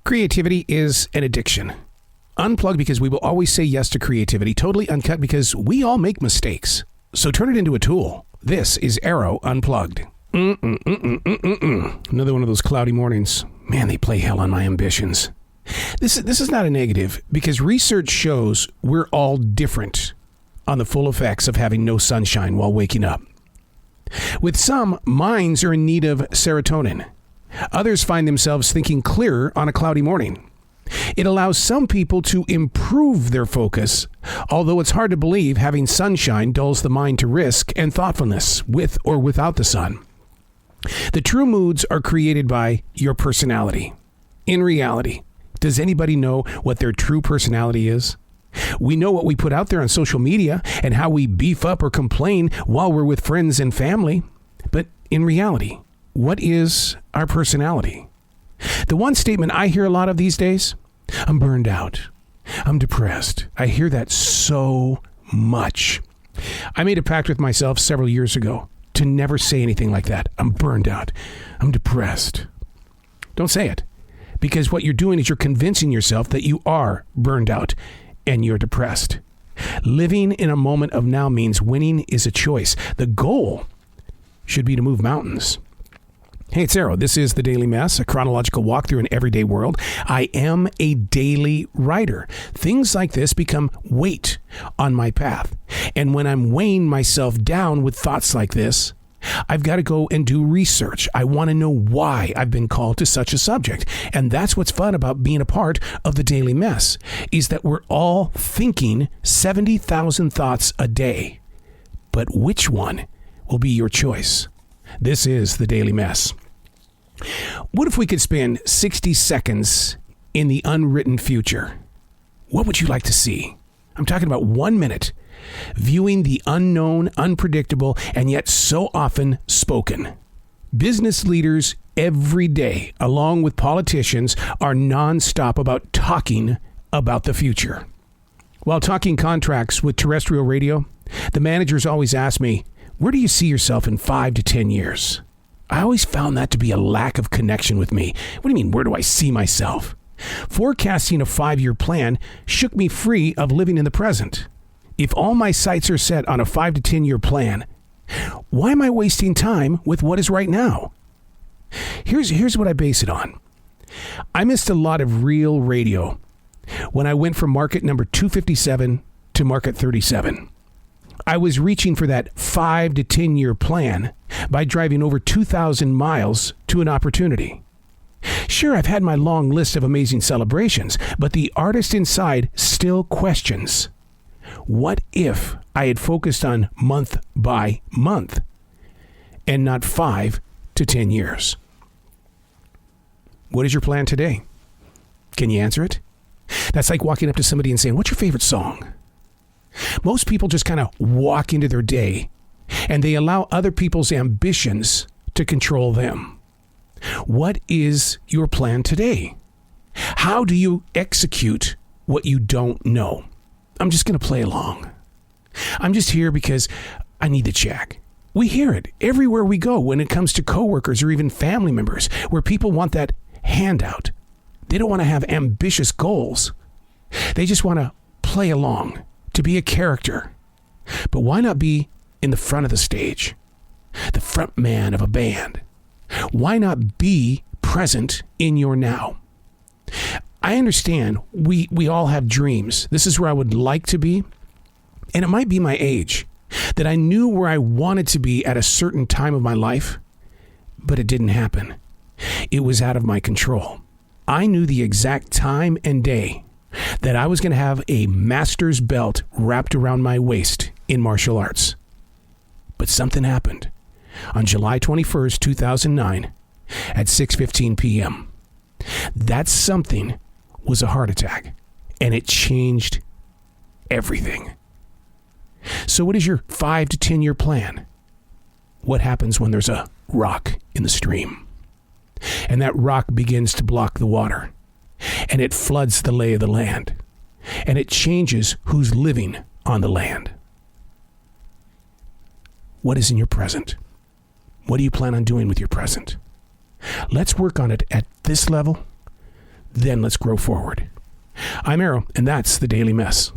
Creativity is an addiction. Unplugged because we will always say yes to creativity. Totally uncut because we all make mistakes. So turn it into a tool. This is Arroe Unplugged. Another one of those cloudy mornings. Man, they play hell on my ambitions. This is not a negative because research shows we're all different on the full effects of having no sunshine while waking up. With some, minds are in need of serotonin. Others find themselves thinking clearer on a cloudy morning. It allows some people to improve their focus, although it's hard to believe having sunshine dulls the mind to risk and thoughtfulness with or without the sun. The true moods are created by your personality. In reality, does anybody know what their true personality is? We know what we put out there on social media and how we beef up or complain while we're with friends and family. But in reality, what is our personality? The one statement I hear a lot of these days, I'm burned out. I'm depressed. I hear that so much. I made a pact with myself several years ago to never say anything like that. I'm burned out. I'm depressed. Don't say it. Because what you're doing is you're convincing yourself that you are burned out and you're depressed. Living in a moment of now means winning is a choice. The goal should be to move mountains. Hey, it's Arroe. This is The Daily Mess, a chronological walk through an everyday world. I am a daily writer. Things like this become weight on my path. And when I'm weighing myself down with thoughts like this, I've got to go and do research. I want to know why I've been called to such a subject. And that's what's fun about being a part of The Daily Mess, is that we're all thinking 70,000 thoughts a day. But which one will be your choice? This is The Daily Mess. What if we could spend 60 seconds in the unwritten future? What would you like to see? I'm talking about 1 minute, viewing the unknown, unpredictable, and yet so often spoken. Business leaders every day, along with politicians, are nonstop about talking about the future. While talking contracts with terrestrial radio, the managers always ask me, where do you see yourself in 5 to 10 years? I always found that to be a lack of connection with me. What do you mean, where do I see myself? Forecasting a 5-year plan shook me free of living in the present. If all my sights are set on a 5 to 10 year plan, why am I wasting time with what is right now? Here's what I base it on. I missed a lot of real radio when I went from market number 257 to market 37. I was reaching for that 5 to 10 year plan by driving over 2,000 miles to an opportunity. Sure, I've had my long list of amazing celebrations, but the artist inside still questions. What if I had focused on month by month and not 5 to 10 years? What is your plan today? Can you answer it? That's like walking up to somebody and saying, what's your favorite song? Most people just kind of walk into their day and they allow other people's ambitions to control them. What is your plan today? How do you execute what you don't know? I'm just going to play along. I'm just here because I need the check. We hear it everywhere we go when it comes to coworkers or even family members where people want that handout. They don't want to have ambitious goals. They just want to play along, to be a character. But why not be in the front of the stage? The front man of a band. Why not be present in your now? I understand we all have dreams. This is where I would like to be. And it might be my age, that I knew where I wanted to be at a certain time of my life, but it didn't happen. It was out of my control. I knew the exact time and day that I was going to have a master's belt wrapped around my waist in martial arts. But something happened on July 21st, 2009 at 6:15 p.m. That something was a heart attack, and it changed everything. So what is your 5 to 10 year plan? What happens when there's a rock in the stream? And that rock begins to block the water, and it floods the lay of the land, and it changes who's living on the land. What is in your present? What do you plan on doing with your present? Let's work on it at this level, Then let's grow forward. I'm Arroe, and that's the Daily Mess.